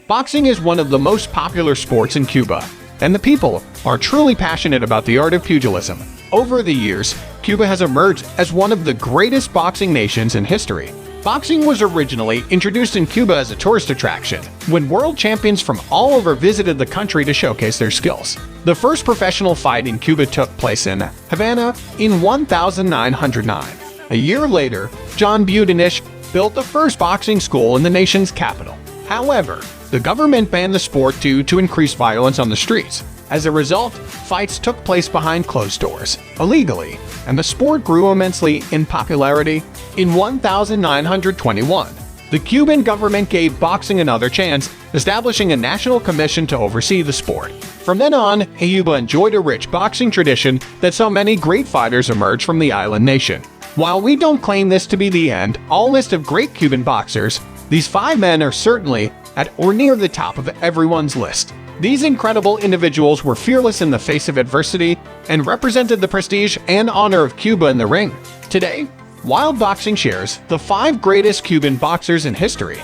Boxing is one of the most popular sports in Cuba, and the people are truly passionate about the art of pugilism. Over the years, Cuba has emerged as one of the greatest boxing nations in history. Boxing was originally introduced in Cuba as a tourist attraction, when world champions from all over visited the country to showcase their skills. The first professional fight in Cuba took place in Havana in 1909. A year later, John Budenisch built the first boxing school in the nation's capital. However, the government banned the sport due to increased violence on the streets. As a result, fights took place behind closed doors, illegally, and the sport grew immensely in popularity. In 1921, the Cuban government gave boxing another chance, establishing a national commission to oversee the sport. From then on, Cuba enjoyed a rich boxing tradition that saw many great fighters emerge from the island nation. While we don't claim this to be the all list of great Cuban boxers, these 5 men are certainly at or near the top of everyone's list. These incredible individuals were fearless in the face of adversity and represented the prestige and honor of Cuba in the ring. Today, Wild Boxing shares the 5 greatest Cuban boxers in history.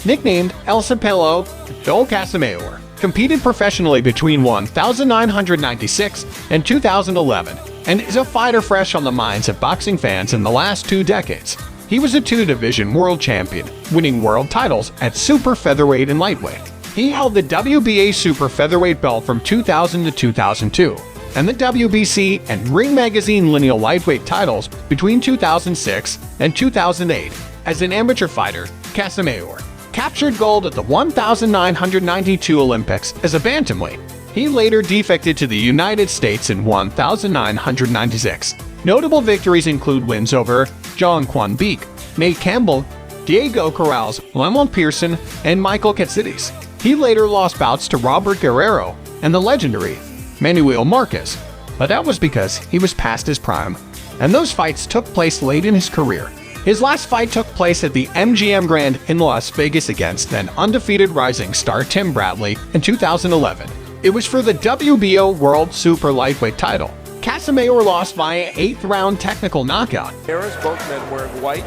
Nicknamed El Cepillo, Joel Casamayor competed professionally between 1996 and 2011 and is a fighter fresh on the minds of boxing fans in the last 2 decades. He was a 2-division world champion, winning world titles at super featherweight and lightweight. He held the WBA super featherweight belt from 2000 to 2002, and the WBC and Ring Magazine lineal lightweight titles between 2006 and 2008. As an amateur fighter, Casamayor captured gold at the 1992 Olympics as a bantamweight. He later defected to the United States in 1996. Notable victories include wins over John Quan Beek, Nate Campbell, Diego Corrales, Lemon Pearson, and Michael Katsidis. He later lost bouts to Robert Guerrero and the legendary Manuel Marquez, but that was because he was past his prime, and those fights took place late in his career. His last fight took place at the MGM Grand in Las Vegas against then undefeated rising star Tim Bradley in 2011. It was for the WBO World Super Lightweight title. Casamayor lost via 8th-round technical knockout. Both men wearing white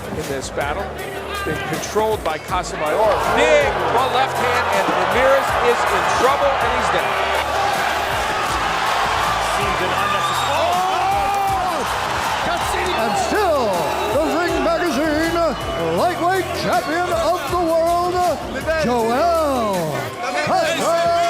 in this battle. Been controlled by Casamayor. Big left hand, and Ramirez is in trouble, and he's down. Seems an unnecessary. And still, the Ring Magazine lightweight champion of the world, Joel Casamayor.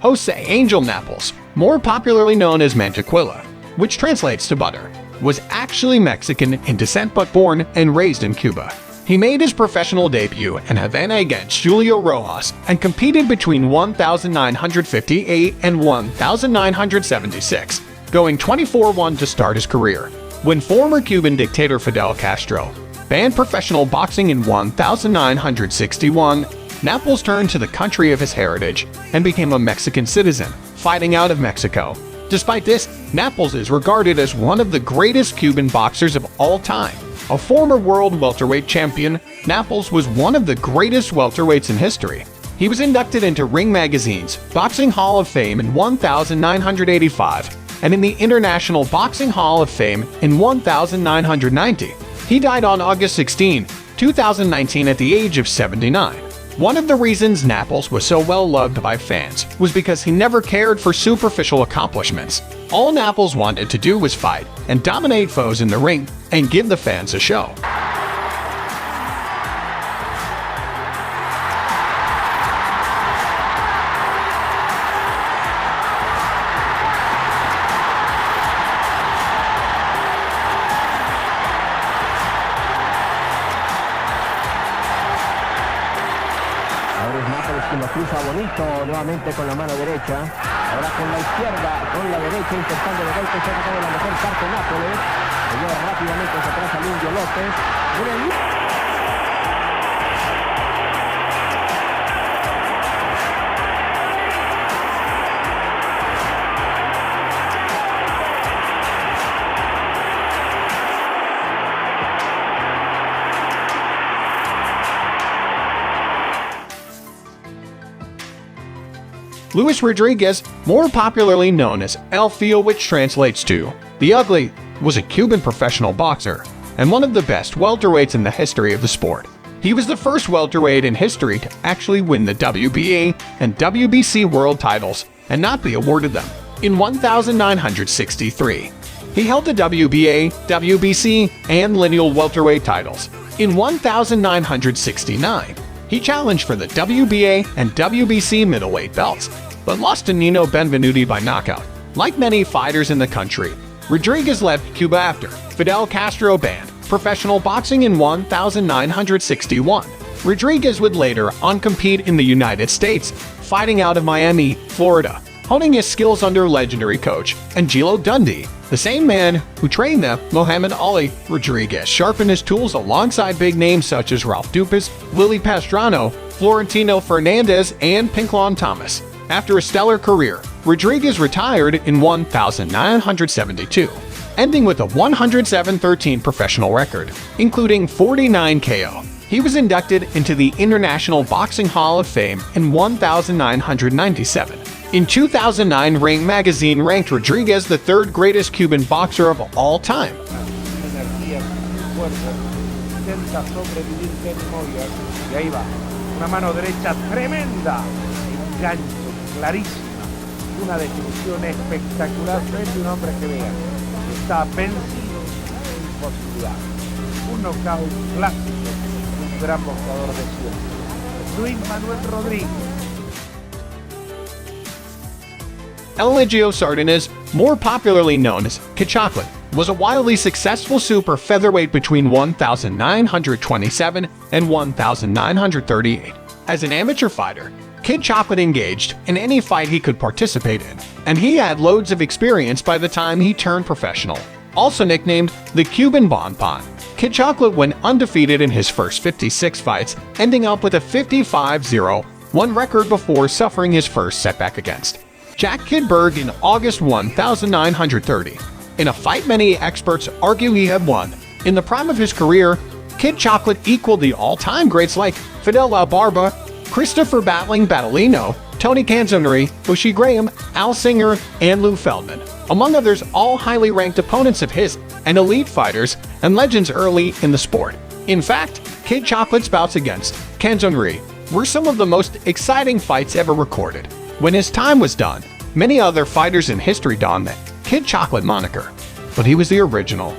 Jose Angel Napoles, more popularly known as Mantequilla, which translates to butter, was actually Mexican in descent but born and raised in Cuba. He made his professional debut in Havana against Julio Rojas and competed between 1958 and 1976, going 24-1 to start his career. When former Cuban dictator Fidel Castro banned professional boxing in 1961, Napoles turned to the country of his heritage and became a Mexican citizen, fighting out of Mexico. Despite this, Napoles is regarded as one of the greatest Cuban boxers of all time. A former world welterweight champion, Napoles was one of the greatest welterweights in history. He was inducted into Ring Magazine's Boxing Hall of Fame in 1985 and in the International Boxing Hall of Fame in 1990. He died on August 16, 2019 at the age of 79. One of the reasons Napoles was so well loved by fans was because he never cared for superficial accomplishments. All Napoles wanted to do was fight and dominate foes in the ring and give the fans a show. Que lo cruza bonito, nuevamente con la mano derecha, ahora con la izquierda, con la derecha, intentando de golpe, se ha sacado la mejor parte Nápoles, se lleva rápidamente hacia atrás al Indio López. Luis Rodriguez, more popularly known as Eligio, which translates to the Ugly, was a Cuban professional boxer and one of the best welterweights in the history of the sport. He was the first welterweight in history to actually win the WBA and WBC world titles and not be awarded them. In 1963, he held the WBA, WBC, and lineal welterweight titles. In 1969, he challenged for the WBA and WBC middleweight belts, but lost to Nino Benvenuti by knockout. Like many fighters in the country, Rodriguez left Cuba after Fidel Castro banned professional boxing in 1961. Rodriguez would later on compete in the United States, fighting out of Miami, Florida, honing his skills under legendary coach Angelo Dundee, the same man who trained the Muhammad Ali. Rodriguez sharpened his tools alongside big names such as Ralph Dupas, Willie Pastrano, Florentino Fernandez, and Pinklon Thomas. After a stellar career, Rodriguez retired in 1972, ending with a 107-13 professional record, including 49 KO. He was inducted into the International Boxing Hall of Fame in 1997. In 2009, Ring magazine ranked Rodriguez the third greatest Cuban boxer of all time. Y ahí va, una mano derecha tremenda, enganche, clarísima, una definición espectacular frente a un hombre que vea, está vencido, imposibilidad. Un knockout clásico, un gran boxeador de siempre. Luis Manuel Rodríguez. Eligio Sardinas, more popularly known as Kid Chocolate, was a wildly successful super featherweight between 1927 and 1938. As an amateur fighter, Kid Chocolate engaged in any fight he could participate in, and he had loads of experience by the time he turned professional. Also nicknamed the Cuban Bonbon, Kid Chocolate went undefeated in his first 56 fights, ending up with a 55-0-1 record before suffering his first setback against Jack Kidberg in August 1930. In a fight many experts argue he had won. In the prime of his career, Kid Chocolate equaled the all-time greats like Fidel La Barba, Christopher Battling Battalino, Tony Canzoneri, Bushy Graham, Al Singer, and Lou Feldman, among others, all highly ranked opponents of his and elite fighters and legends early in the sport. In fact, Kid Chocolate's bouts against Canzoneri were some of the most exciting fights ever recorded. When his time was done, many other fighters in history donned the Kid Chocolate moniker, but he was the original.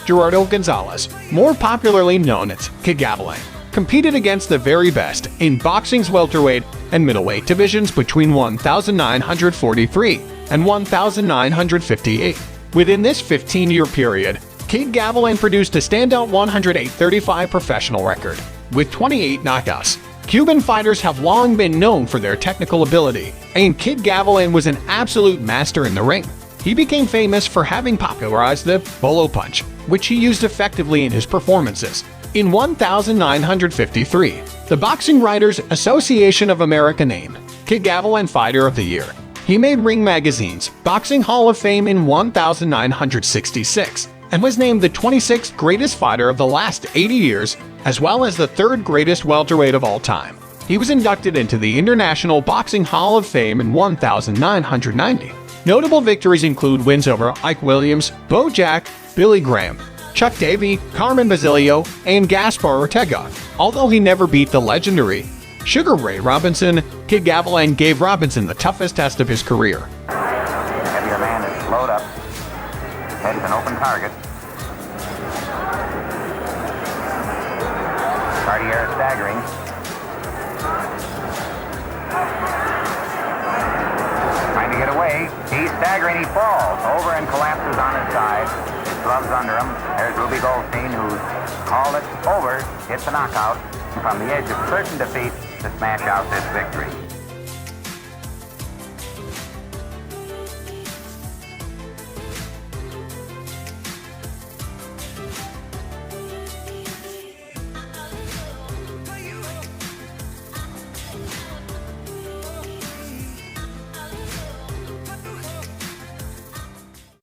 Gerardo González, more popularly known as Kid Gavilán, competed against the very best in boxing's welterweight and middleweight divisions between 1943 and 1958. Within this 15-year period, Kid Gavilán produced a standout 108-35 professional record, with 28 knockouts. Cuban fighters have long been known for their technical ability, and Kid Gavilán was an absolute master in the ring. He became famous for having popularized the bolo punch, which he used effectively in his performances. In 1953, the Boxing Writers Association of America named Kid Gavilán Fighter of the Year. He made Ring Magazine's Boxing Hall of Fame in 1966 and was named the 26th greatest fighter of the last 80 years, as well as the third greatest welterweight of all time. He was inducted into the International Boxing Hall of Fame in 1990. Notable victories include wins over Ike Williams, Bo Jack, Billy Graham, Chuck Davey, Carmen Basilio, and Gaspar Ortega. Although he never beat the legendary Sugar Ray Robinson, Kid Gavilán gave Robinson the toughest test of his career. Heavier man is slowed up. Head's an open target. Cartier staggering. Trying to get away. He's staggering. He falls over and collapses on his side. His gloves under him. There's Ruby Goldstein, who's called it over. Hits a knockout from the edge of certain defeat to smash out this victory.